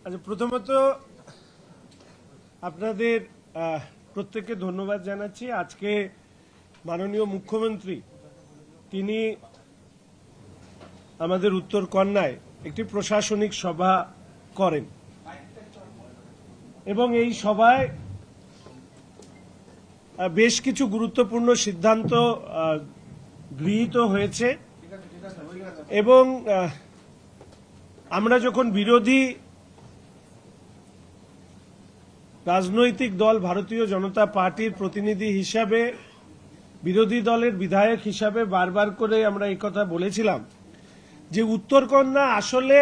আচ্ছা, প্রথমত আপনাদের প্রত্যেককে ধন্যবাদ জানাচ্ছি। আজকে মাননীয় মুখ্যমন্ত্রী তিনি আমাদের উত্তর কন্যায় একটি প্রশাসনিক সভা করেন এবং এই সভায় বেশ কিছু গুরুত্বপূর্ণ সিদ্ধান্ত গৃহীত হয়েছে এবং আমরা যখন বিরোধী রাজনৈতিক দল ভারতীয় জনতা পার্টির প্রতিনিধি হিসাবে বিরোধী দলের বিধায়ক হিসাবে বারবার করে আমরা এই কথা বলেছিলাম যে উত্তরকন্যা আসলে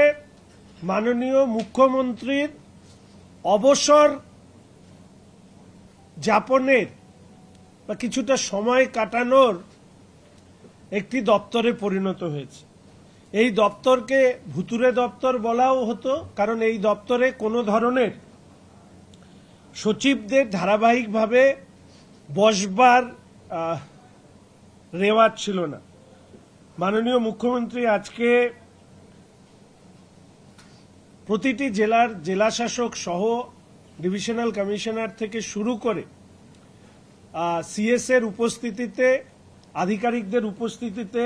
মাননীয় মুখ্যমন্ত্রীর অবসর যাপনের বা কিছুটা সময় কাটানোর একটি দপ্তরে পরিণত হয়েছে। এই দপ্তরকে ভুতুরে দপ্তর বলাও হতো, কারণ এই দপ্তরে কোনো ধরনের সচিবদের ধারাবাহিকভাবে বসবার রেওয়াজ ছিল না। মাননীয় মুখ্যমন্ত্রী আজকে প্রতিটি জেলার জেলাশাসক সহ ডিভিশনাল কমিশনার থেকে শুরু করে সিএস এর উপস্থিতিতে, আধিকারিকদের উপস্থিতিতে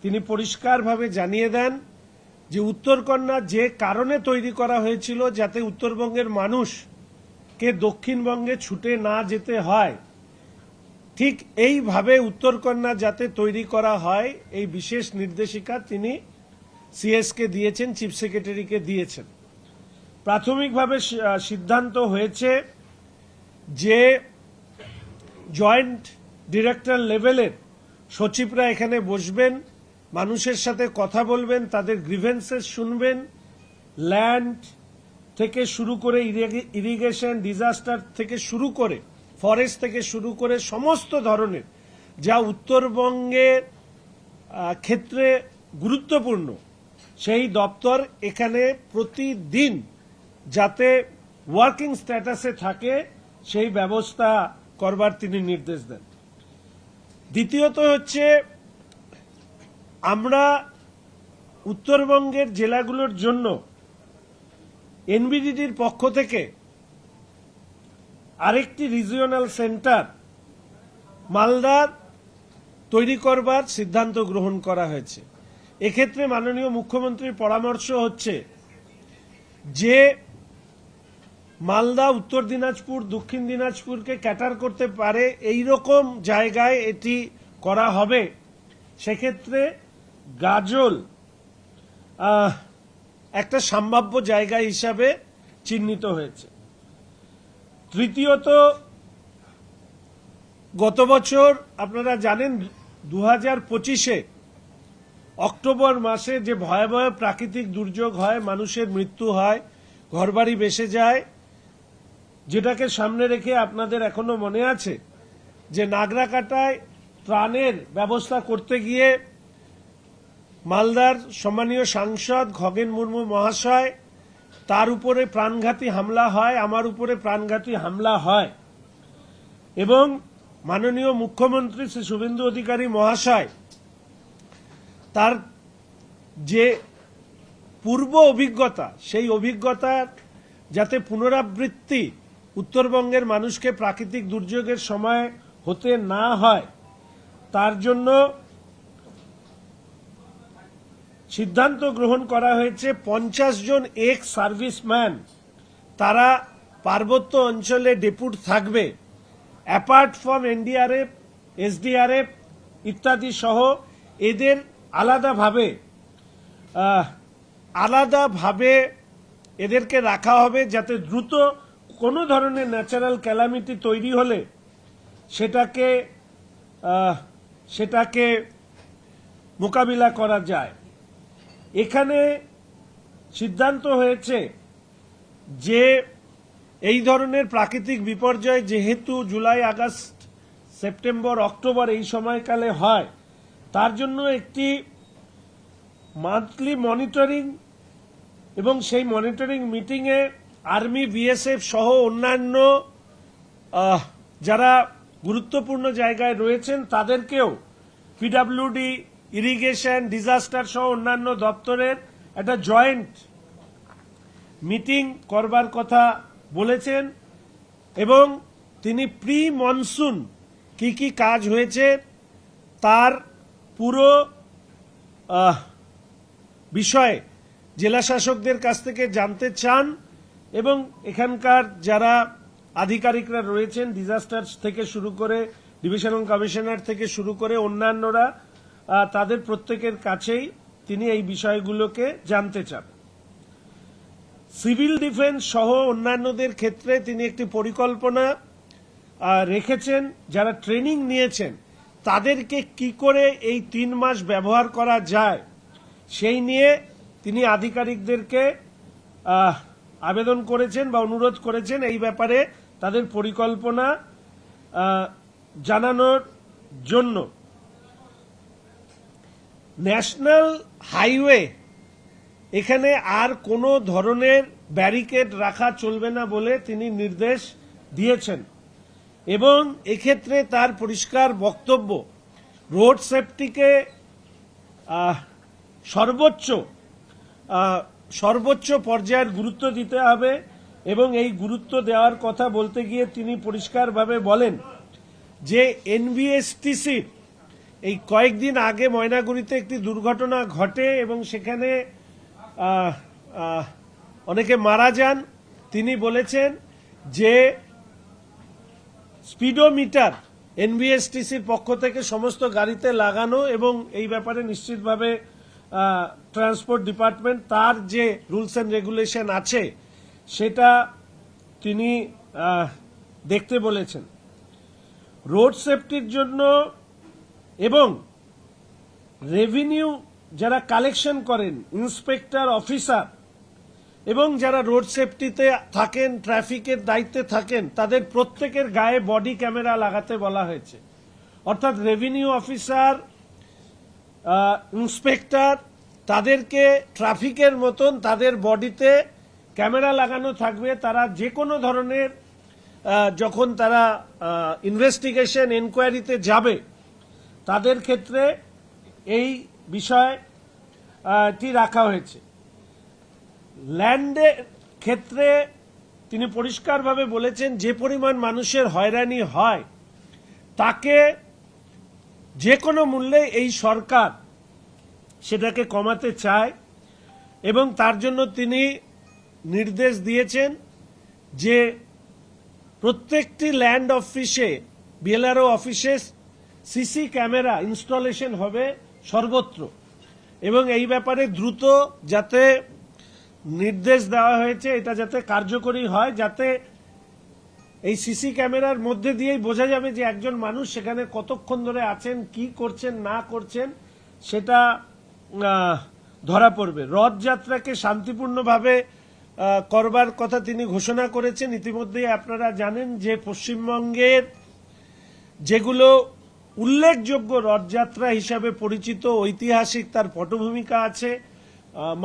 তিনি পরিষ্কারভাবে জানিয়ে দেন যে উত্তরকন্যা যে কারণে তৈরি করা হয়েছিল যাতে উত্তরবঙ্গের মানুষকে দক্ষিণবঙ্গে ছুটে না যেতে হয়, ঠিক এইভাবে উত্তরকন্যা যাতে তৈরি করা হয় এই বিশেষ নির্দেশিকা তিনি সিএসকে দিয়েছেন, চিফ সেক্রেটারিকে দিয়েছেন। প্রাথমিকভাবে সিদ্ধান্ত হয়েছে যে জয়েন্ট ডিরেক্টর লেভেলের সচিবরা এখানে বসবেন, মানুষের সাথে কথা বলবেন, তাদের গ্রিভেন্সেস শুনবেন, ল্যান্ড থেকে শুরু করে ইরিগেশন, ডিজাস্টার থেকে শুরু করে ফরেস্ট থেকে শুরু করে সমস্ত ধরনের যা উত্তরবঙ্গের ক্ষেত্রে গুরুত্বপূর্ণ সেই দপ্তর এখানে প্রতিদিন যাতে ওয়ার্কিং স্ট্যাটাসে থাকে সেই ব্যবস্থা করবার তিনি নির্দেশ দেন। দ্বিতীয়ত হচ্ছে আমরা উত্তরবঙ্গের জেলাগুলোর জন্য এনবিডিডির পক্ষ থেকে আরেকটি রিজিওনাল সেন্টার মালদার তৈরি করবার সিদ্ধান্ত গ্রহণ করা হয়েছে। এক্ষেত্রে মাননীয় মুখ্যমন্ত্রীর পরামর্শ হচ্ছে যে মালদা, উত্তর দিনাজপুর, দক্ষিণ দিনাজপুরকে ক্যাটার করতে পারে এই রকম জায়গায় এটি করা হবে। সেক্ষেত্রে গাজল একটা সম্ভাব্য জায়গা হিসাবে চিহ্নিত হয়েছে। তৃতীয়ত, গত বছর আপনারা জানেন 2025-এ অক্টোবর মাসে যে ভয়াবহ প্রাকৃতিক দুর্যোগ হয়, মানুষের মৃত্যু হয়, ঘরবাড়ি ভেসে যায়, যেটাকে সামনে রেখে আপনাদের এখনো মনে আছে যে নাগরাকাটায় ত্রাণের ব্যবস্থা করতে গিয়ে মালদার সম্মানীয় সাংসদ খগেন মুর্মু মহাশয় তার উপরে প্রাণঘাতী হামলা হয়, আমার উপরে প্রাণঘাতী হামলা হয় এবং মাননীয় মুখ্যমন্ত্রী শ্রী শুভেন্দু অধিকারী মহাশয় তার যে পূর্ব অভিজ্ঞতা সেই অভিজ্ঞতার যাতে পুনরাবৃত্তি উত্তরবঙ্গের মানুষকে প্রাকৃতিক দুর্যোগের সময় হতে না হয় তার জন্য সিদ্ধান্ত গ্রহণ করা হয়েছে 50 জন এক্স সার্ভিসম্যান তারা পার্বত্য অঞ্চলে ডেপুট থাকবে, অ্যাপার্ট ফ্রম এনডিআরএফ, এসডিআরএফ ইত্যাদি সহ এদের আলাদাভাবে এদেরকে রাখা হবে যাতে দ্রুত কোনো ধরনের ন্যাচারাল ক্যালামিটি তৈরি হলে সেটাকে মোকাবিলা করা যায়। এখানে সিদ্ধান্ত হয়েছে যে এই ধরনের প্রাকৃতিক বিপর্যয় যেহেতু জুলাই, আগস্ট, সেপ্টেম্বর, অক্টোবর এই সময়কালে হয়, তার জন্য একটি মান্থলি মনিটরিং এবং সেই মনিটরিং মিটিংয়ে আর্মি, বিএসএফ সহ অন্যান্য যারা গুরুত্বপূর্ণ জায়গায় রয়েছেন তাদেরকেও পিডব্লিউডি, ইরিগেশন, ডিজাস্টার সহ অন্যান্য দপ্তরের একটা জয়েন্ট মিটিং করবার কথা বলেছেন এবং তিনি প্রি মনসুন কি কি কাজ হয়েছে তার পুরো বিষয়ে জেলা শাসকদের কাছ থেকে জানতে চান এবং এখানকার যারা আধিকারিকরা রয়েছেন ডিজাস্টার থেকে শুরু করে ডিভিশনাল কমিশনার থেকে শুরু করে অন্যান্যরা তাদের প্রত্যেকের কাছেই তিনি এই বিষয়গুলোকে জানতে চান। সিভিল ডিফেন্স সহ অন্যান্যদের ক্ষেত্রে তিনি একটি পরিকল্পনা রেখেছেন, যারা ট্রেনিং নিয়েছেন তাদেরকে কি করে এই 3 মাস ব্যবহার করা যায় সেই নিয়ে তিনি আধিকারিকদেরকে আবেদন করেছেন বা অনুরোধ করেছেন এই ব্যাপারে তাদের পরিকল্পনা জানানোর জন্য। ন্যাশনাল হাইওয়ে এখানে আর কোনো ধরনের ব্যারিকেড রাখা চলবে না বলে তিনি নির্দেশ দিয়েছেন এবং এক্ষেত্রে তার পরিষ্কার বক্তব্য রোড সেফটিকে সর্বোচ্চ পর্যায়ের গুরুত্ব দিতে হবে এবং এই গুরুত্ব দেওয়ার কথা বলতে গিয়ে তিনি পরিষ্কারভাবে বলেন যে এনবিএসটিসির এই কয়েকদিন আগে ময়নাগুড়িতে একটি দুর্ঘটনা ঘটে এবং সেখানে অনেকে মারা যান। তিনি বলেছেন যে স্পিডোমিটার এনবিএসটিসির পক্ষ থেকে সমস্ত গাড়িতে লাগানো এবং এই ব্যাপারে নিশ্চিতভাবে ট্রান্সপোর্ট ডিপার্টমেন্ট তার যে রুলস অ্যান্ড রেগুলেশন আছে সেটা তিনি দেখতে বলেছেন। রোড সেফটির জন্য এবং রেভিনিউ যারা কালেকশন করেন ইন্সপেক্টর অফিসার এবং যারা রোড সেফটিতে থাকেন ট্রাফিকের দায়িত্বে থাকেন তাদের প্রত্যেকের গায়ে বডি ক্যামেরা লাগাতে বলা হয়েছে। অর্থাৎ রেভিনিউ অফিসার ইন্সপেক্টর তাদেরকে ট্রাফিকের মতন তাদের বডিতে ক্যামেরা লাগানো থাকবে। তারা যে কোনো ধরনের যখন তারা ইনভেস্টিগেশন এনকোয়ারিতে যাবে তাদের ক্ষেত্রে এই বিষয়টি রাখা হয়েছে। ল্যান্ডের ক্ষেত্রে তিনি পরিষ্কারভাবে বলেছেন যে পরিমাণ মানুষের হয়রানি হয় তাকে যে কোনো মূল্যে এই সরকার সেটাকে কমাতে চায় এবং তার জন্য তিনি নির্দেশ দিয়েছেন যে প্রত্যেকটি ল্যান্ড অফিসে বিএলআরও অফিসে সিসি ক্যামেরা ইনস্টলেশন হবে সর্বত্র এবং এই ব্যাপারে দ্রুত যাতে নির্দেশ দেওয়া হয়েছে এটা যাতে কার্যকরী হয়, যাতে এই সিসি ক্যামেরার মধ্যে দিয়েই বোঝা যাবে যে একজন মানুষ সেখানে কতক্ষণ ধরে আছেন, কি করছেন না করছেন সেটা ধরা পড়বে। রথযাত্রাকে শান্তিপূর্ণভাবে করবার কথা তিনি ঘোষণা করেছেন। ইতিমধ্যেই আপনারা জানেন যে পশ্চিমবঙ্গের যেগুলো উল্লেখযোগ্য রথযাত্রা হিসাবে পরিচিত, ঐতিহাসিক তার পটভূমিকা আছে,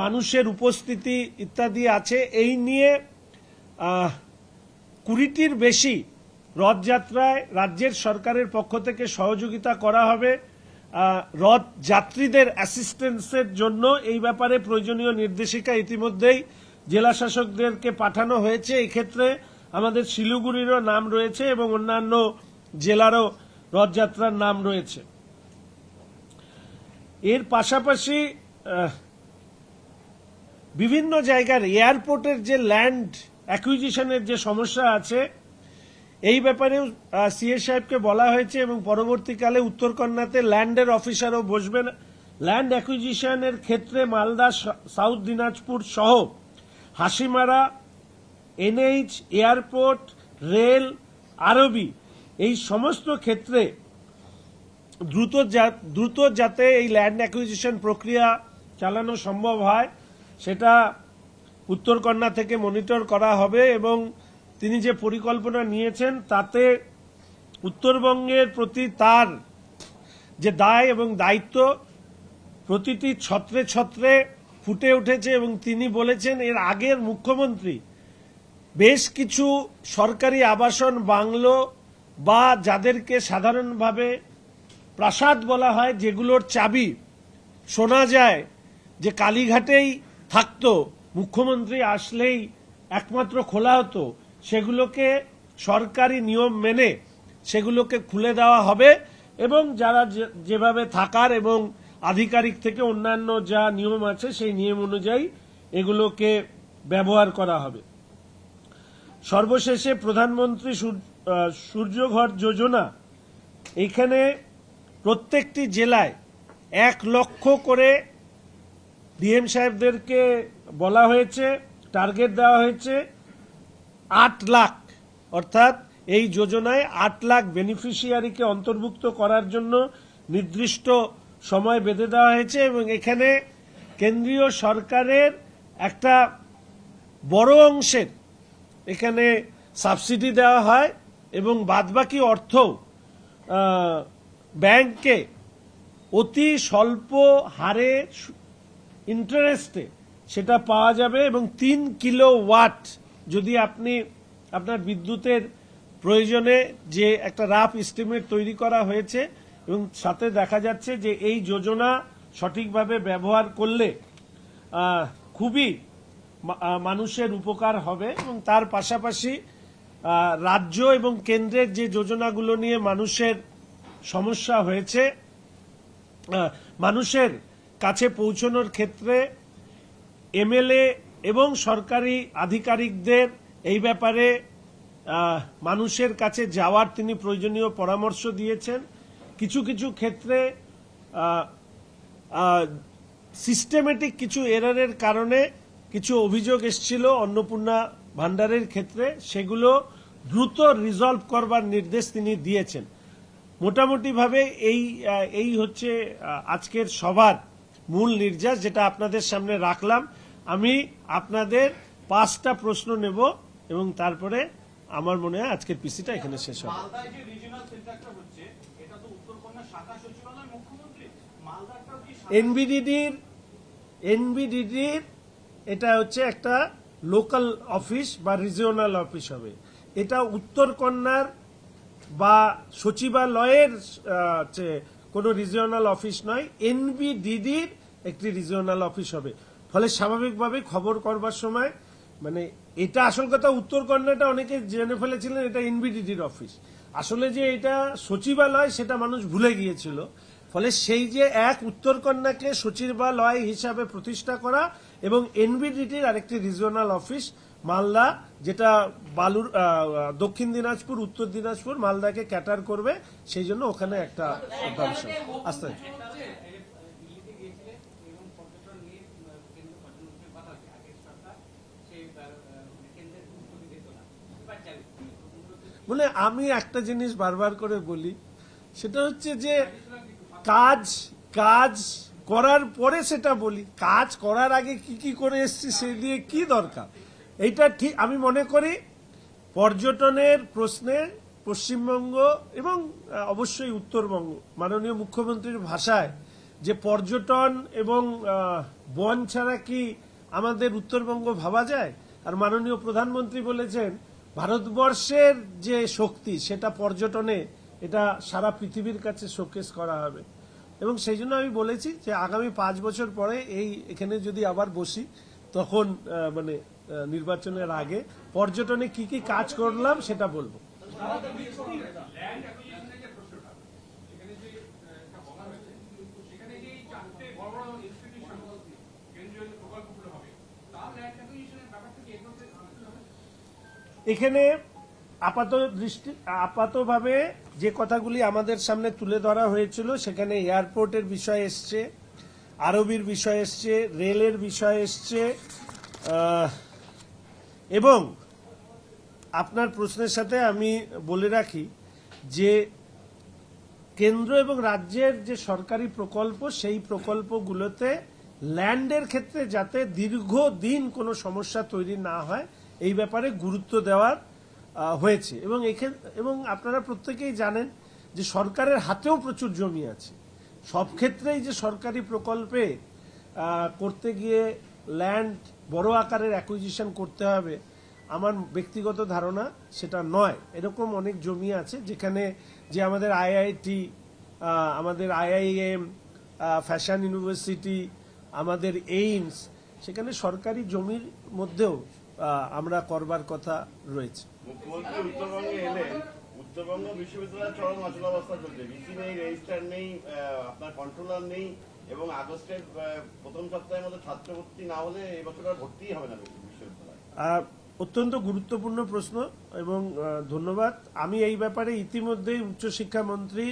মানুষের উপস্থিতি ইত্যাদি আছে, এই নিয়ে 20টির বেশি রথযাত্রায় রাজ্যের সরকারের পক্ষ থেকে সহযোগিতা করা হবে। রথ যাত্রীদের অ্যাসিস্ট্যান্সের জন্য এই ব্যাপারে প্রয়োজনীয় নির্দেশিকা ইতিমধ্যেই জেলা শাসকদেরকে পাঠানো হয়েছে। এক্ষেত্রে আমাদের শিলিগুড়িরও নাম রয়েছে এবং অন্যান্য জেলারও রথযাত্রার নাম রয়েছে। এর পাশাপাশি বিভিন্ন জায়গার এয়ারপোর্টের যে ল্যান্ড অ্যাকুইজিশনের যে সমস্যা আছে এই ব্যাপারেও সিএ সাহেবকে বলা হয়েছে এবং পরবর্তীকালে উত্তরকন্যাতে ল্যান্ডের অফিসারও বসবেন। ল্যান্ড অ্যাকুইজিশনের ক্ষেত্রে মালদা, সাউথ দিনাজপুর সহ হাসিমারা, এনএইচ, এয়ারপোর্ট, রেল, আরবি এই সমস্ত ক্ষেত্রে দ্রুত যাতে এই ল্যান্ড অ্যাকুইজিশন প্রক্রিয়া চালানো সম্ভব হয় সেটা উত্তরকন্যা থেকে মনিটর করা হবে এবং তিনি যে পরিকল্পনা নিয়েছেন তাতে উত্তরবঙ্গের প্রতি তার যে দায় এবং দায়িত্ব প্রতিটি ছত্রে ছত্রে ফুটে উঠেছে এবং তিনি বলেছেন এর আগের মুখ্যমন্ত্রী বেশ কিছু সরকারি আবাসন বাংলো বা যাদেরকে সাধারণভাবে প্রাসাদ বলা হয় যেগুলোর চাবি শোনা যায় যে কালীঘাটেই থাকতো মুখ্যমন্ত্রী আসলেই একমাত্র খোলা হতো, সেগুলোকে সরকারি নিয়ম মেনে সেগুলোকে খুলে দেওয়া হবে এবং যারা যেভাবে থাকার এবং আধিকারিক থেকে অন্যান্য যা নিয়ম আছে সেই নিয়ম অনুযায়ী এগুলোকে ব্যবহার করা হবে। সর্বশেষে প্রধানমন্ত্রী সূর্যঘর যোজনা, এখানে প্রত্যেকটি জেলায় 1 লক্ষ করে ডিএম সাহেবদেরকে বলা হয়েছে, টার্গেট দেওয়া হয়েছে 8 লাখ, অর্থাৎ এই যোজনায় 8 লাখ বেনিফিশিয়ারিকে অন্তর্ভুক্ত করার জন্য নির্দিষ্ট সময় বেঁধে দেওয়া হয়েছে এবং এখানে কেন্দ্রীয় সরকারের একটা বড় অংশের এখানে সাবসিডি দেওয়া হয় এবং বাদবাকি অর্থ ব্যাংকে অতি স্বল্প হারে ইন্টারেস্টে সেটা পাওয়া যাবে এবং 3 কিলোওয়াট যদি আপনি আপনার বিদ্যুতের প্রয়োজনে, যে একটা রাফ এস্টিমেট তৈরি করা হয়েছে এবং সাথে দেখা যাচ্ছে যে এই যোজনা সঠিকভাবে ব্যবহার করলে খুবই মানুষের উপকার হবে এবং তার পাশাপাশি রাজ্য এবং কেন্দ্রের যে যোজনাগুলো নিয়ে মানুষের সমস্যা হয়েছে মানুষের কাছে পৌঁছানোর ক্ষেত্রে এমএলএ এবং সরকারি আধিকারিকদের এই ব্যাপারে মানুষের কাছে যাওয়ার তিনি প্রয়োজনীয় পরামর্শ দিয়েছেন। কিছু কিছু ক্ষেত্রে সিস্টেমেটিক কিছু এররের কারণে কিছু অভিযোগ এসেছিল অন্নপূর্ণা ভান্ডারের ক্ষেত্রে, সেগুলো দ্রুত রিজলভ করবার নির্দেশ তিনি দিয়েছেন। মোটামুটিভাবে এই হচ্ছে আজকের সভার মূল নির্যাস, যেটা আপনাদের সামনে রাখলাম। আমি আপনাদের 5টা প্রশ্ন নেব এবং তারপরে আমার মনে হয় আজকের পিসিটা এখানে শেষ হবে। এনবিডিডির এটা হচ্ছে একটা লোকাল অফিস বা রিজিওনাল অফিস হবে। এটা উত্তরকন্যার বা সচিবালয়ের কোনো রিজিওনাল অফিস নয়, এনবিডিডির একটি রিজিওনাল অফিস হবে। ফলে স্বাভাবিকভাবে খবর করবার সময় মানে এটা আসল কথা, উত্তরকন্যাটা অনেকে জেনে ফেলেছিলেন এটা এনবিডিডির অফিস, আসলে যে এটা সচিবালয় সেটা মানুষ ভুলে গিয়েছিল। ফলে সেই যে এক উত্তরকন্যাকে সচিবালয় হিসাবে প্রতিষ্ঠা করা এবং এনবিডিটির আরেকটি রিজিওনাল অফিস মালদা, যেটা দক্ষিণ দিনাজপুর, উত্তর দিনাজপুর, মালদাকে ক্যাটার করবে, সেই জন্য ওখানে একটা আস্তে বলে আমি একটা জিনিস বারবার করে বলি, সেটা হচ্ছে যে কাজ করার পরে সেটা বলি, কাজ করার আগে কি কি করে এসছি সে দিয়ে কি দরকার। এইটা ঠিক আমি মনে করি পর্যটনের প্রশ্নে পশ্চিমবঙ্গ এবং অবশ্যই উত্তরবঙ্গ, মাননীয় মুখ্যমন্ত্রীর ভাষায় যে পর্যটন এবং বন ছাড়া কি আমাদের উত্তরবঙ্গ ভাবা যায়, আর মাননীয় প্রধানমন্ত্রী বলেছেন ভারতবর্ষের যে শক্তি সেটা পর্যটনে, এটা সারা পৃথিবীর কাছে শোকেস করা হবে। এবং সেই জন্য আমি বলেছি যে আগামী 5 বছর পরে এখানে যদি আবার বসি, তখন মানে নির্বাচনের আগে পর্যটনে কি কি কাজ করলাম সেটা বলবো। এখানে আপাতভাবে যে কথাগুলি আমাদের সামনে তুলে ধরা হয়েছিল, সেখানে এয়ারপোর্টের বিষয় এসছে, আরবির বিষয় এসছে, রেলের বিষয় এসছে এবং আপনার প্রশ্নের সাথে আমি বলে রাখি যে কেন্দ্র এবং রাজ্যের যে সরকারি প্রকল্প, সেই প্রকল্পগুলোতে ল্যান্ডের ক্ষেত্রে যাতে দীর্ঘদিন কোনো সমস্যা তৈরি না হয় এই ব্যাপারে গুরুত্ব দেওয়ার হয়েছে। এবং আপনারা প্রত্যেকেই জানেন যে সরকারের হাতেও প্রচুর জমি আছে। সব ক্ষেত্রেই যে সরকারি প্রকল্পে করতে গিয়ে ল্যান্ড বড় আকারের অ্যাকুইজিশন করতে হবে, আমার ব্যক্তিগত ধারণা সেটা নয়। এরকম অনেক জমি আছে যেখানে যে আমাদের আইআইটি, আমাদের আইআইএম, ফ্যাশন ইউনিভার্সিটি, আমাদের এইমস, সেখানে সরকারি জমির মধ্যেও আমরা করবার কথা রয়েছে। মুখ্যমন্ত্রী উত্তরবঙ্গে এলেন, উত্তরবঙ্গ বিশ্ববিদ্যালয়ের চরম অচলাবস্থা চলছে, ভিসি নেই, রেজিস্ট্রার নেই, আপনার কন্ট্রোলার নেই, এবং আগস্টের প্রথম সপ্তাহের মধ্যে ছাত্র ভর্তি না হলে এই বছর আর ভর্তিই হবে না বিশ্ববিদ্যালয়। অত্যন্ত গুরুত্বপূর্ণ প্রশ্ন এবং ধন্যবাদ। আমি এই ব্যাপারে ইতিমধ্যেই উচ্চশিক্ষা মন্ত্রী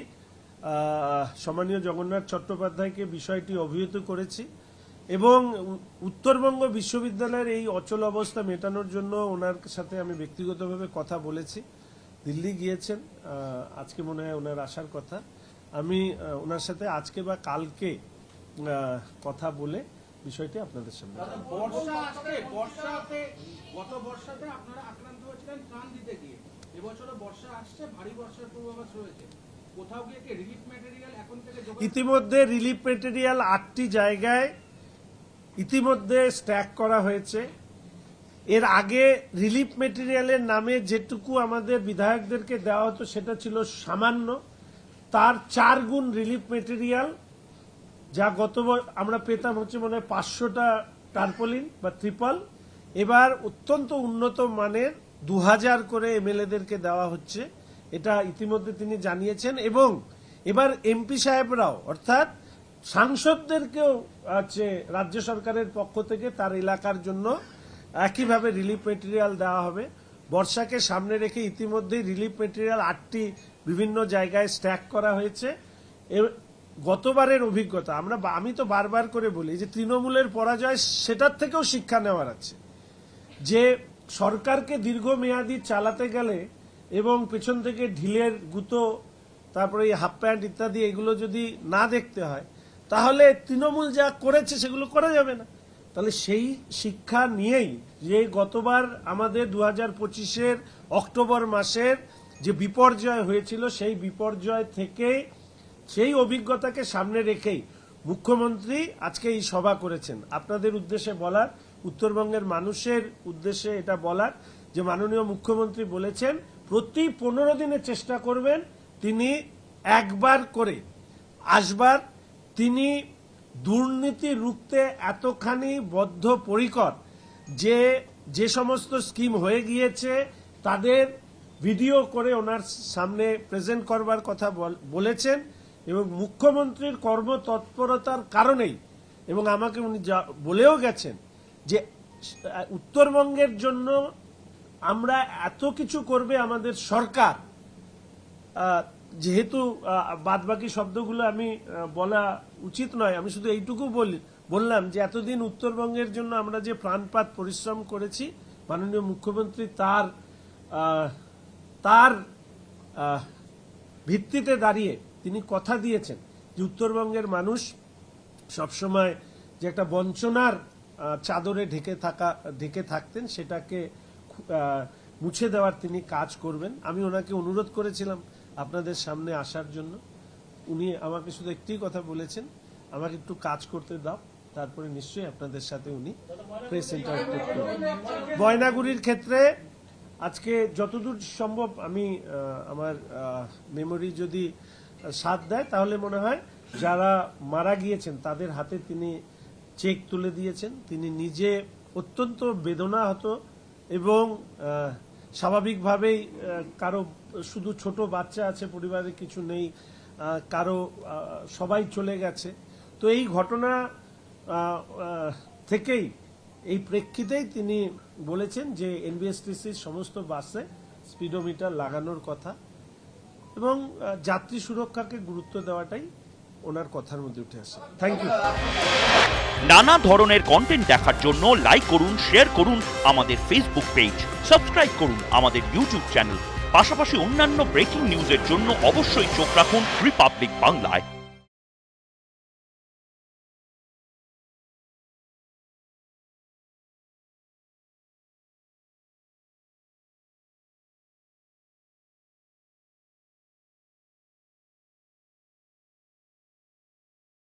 সম্মানীয় জগন্নাথ চট্টোপাধ্যায়কে বিষয়টি অবহিত করেছি এবং উত্তরবঙ্গ বিশ্ববিদ্যালয়ের এই অচল অবস্থা মেটানোর জন্য ওনার সাথে আমি ব্যক্তিগতভাবে কথা বলেছি। দিল্লি গিয়েছেন, আজকে মনে হয় ওনার আসার কথা। আমি ওনার সাথে আজকে বা কালকে কথা বলে বিষয়টি আপনাদের সামনে। গত বর্ষাতে আপনারা আক্রান্ত হয়েছিলেন ত্রাণ দিতে গিয়ে, এবছরও বর্ষা আসছে, ভারী বর্ষার পূর্বাভাস রয়েছে, কোথাও গিয়ে কি রিলিফ ম্যাটেরিয়াল এখন থেকে? ইতিমধ্যে রিলিফ ম্যাটেরিয়াল 8টি জায়গায় ইতিমধ্যে স্ট্যাক করা হয়েছে। এর আগে রিলিফ ম্যাটেরিয়ালের নামে যেটুকু আমাদের বিধায়কদেরকে দেওয়া হতো সেটা ছিল সামান্য, তার 4 গুণ রিলিফ ম্যাটেরিয়াল, যা গত আমরা পেতাম হচ্ছে মনে হয় 500টা টার্পলিন বা ত্রিপল, এবার অত্যন্ত উন্নত মানের 2000 করে এমএলএদেরকে দেওয়া হচ্ছে। এটা ইতিমধ্যে তিনি জানিয়েছেন এবং এবার এমপি সাহেবরাও অর্থাৎ সাংসদদেরকেও আছে রাজ্য সরকারের পক্ষ থেকে তার এলাকার জন্য একইভাবে রিলিফ মেটেরিয়াল দেওয়া হবে। বর্ষাকে সামনে রেখে ইতিমধ্যেই রিলিফ মেটেরিয়াল 8টি বিভিন্ন জায়গায় স্ট্যাক করা হয়েছে। গতবারের অভিজ্ঞতা আমি তো বারবার করে বলি যে তৃণমূলের পরাজয় সেটার থেকেও শিক্ষা নেওয়ার আছে, যে সরকারকে দীর্ঘমেয়াদী চালাতে গেলে এবং পেছন থেকে ঢিলের গুঁতো, তারপরে এই হাফ প্যান্ট ইত্যাদি এগুলো যদি না দেখতে হয় তাহলে তৃণমূল যা করেছে সেগুলো করা যাবে না। তাহলে সেই শিক্ষা নিয়েই যে গতবার আমাদের 2025-এর অক্টোবর মাসের যে বিপর্যয় হয়েছিল সেই বিপর্যয় থেকে সেই অভিজ্ঞতাকে সামনে রেখেই মুখ্যমন্ত্রী আজকে এই সভা করেছেন। আপনাদের উদ্দেশ্যে বলার, উত্তরবঙ্গের মানুষের উদ্দেশ্যে এটা বলার যে মাননীয় মুখ্যমন্ত্রী বলেছেন প্রতি 15 দিনে চেষ্টা করবেন তিনি একবার করে আসবার। তিনি দুর্নীতি রুখতে এতখানি বদ্ধপরিকর যে যে সমস্ত স্কিম হয়ে গিয়েছে তাদের ভিডিও করে ওনার সামনে প্রেজেন্ট করবার কথা বলেছেন এবং মুখ্যমন্ত্রীর কর্মতৎপরতার কারণেই, এবং আমাকে উনি বলেও গেছেন যে উত্তরবঙ্গের জন্য আমরা এত কিছু করবে আমাদের সরকার। যেহেতু বাদবাকি শব্দগুলো আমি বলা উচিত নয়, আমি শুধু এইটুকু বললাম যে এতদিন উত্তরবঙ্গের জন্য আমরা যে প্রাণপাত পরিশ্রম করেছি, মাননীয় মুখ্যমন্ত্রী তার ভিত্তিতে দাঁড়িয়ে তিনি কথা দিয়েছেন যে উত্তরবঙ্গের মানুষ সবসময় যে একটা বঞ্চনার চাদরে ঢেকে থাকতেন সেটাকে মুছে দেওয়ার তিনি কাজ করবেন। আমি ওনাকে অনুরোধ করেছিলাম আপনাদের সামনে আসার জন্য, উনি আমাকে শুধু একটি কথা বলেছেন, আমাকে একটু কাজ করতে দাও, তারপরে নিশ্চয়ই আপনাদের সাথে উনি প্রেস ইন্টারভিউ করবেন। গয়নাগুড়ির ক্ষেত্রে আজকে যতদূর সম্ভব আমি আমার মেমোরি যদি সাথ দেয় তাহলে মনে হয় যারা মারা গিয়েছেন তাদের হাতে তিনি চেক তুলে দিয়েছেন। তিনি নিজে অত্যন্ত বেদনাহত এবং স্বাভাবিকভাবেই কারো শুধু ছোট বাচ্চা আছে, পরিবারে কিছু নেই, কারো সবাই চলে গেছে। তো এই ঘটনা থেকেই এই প্রেক্ষিতেই তিনি বলেছেন যে এনবিএসটিসির সমস্ত বাসে স্পিডোমিটার লাগানোর কথা এবং যাত্রী সুরক্ষাকে গুরুত্ব দেওয়াটাই ওনার কথার মধ্যে উঠে আসে। Thank you. নানা ধরনের কন্টেন্ট দেখার জন্য লাইক করুন, শেয়ার করুন আমাদের ফেসবুক পেজ, সাবস্ক্রাইব করুন আমাদের ইউটিউব চ্যানেল। পাশাপাশি অন্যান্য ব্রেকিং নিউজের জন্য অবশ্যই চোখ রাখুন রিপাবলিক বাংলায়।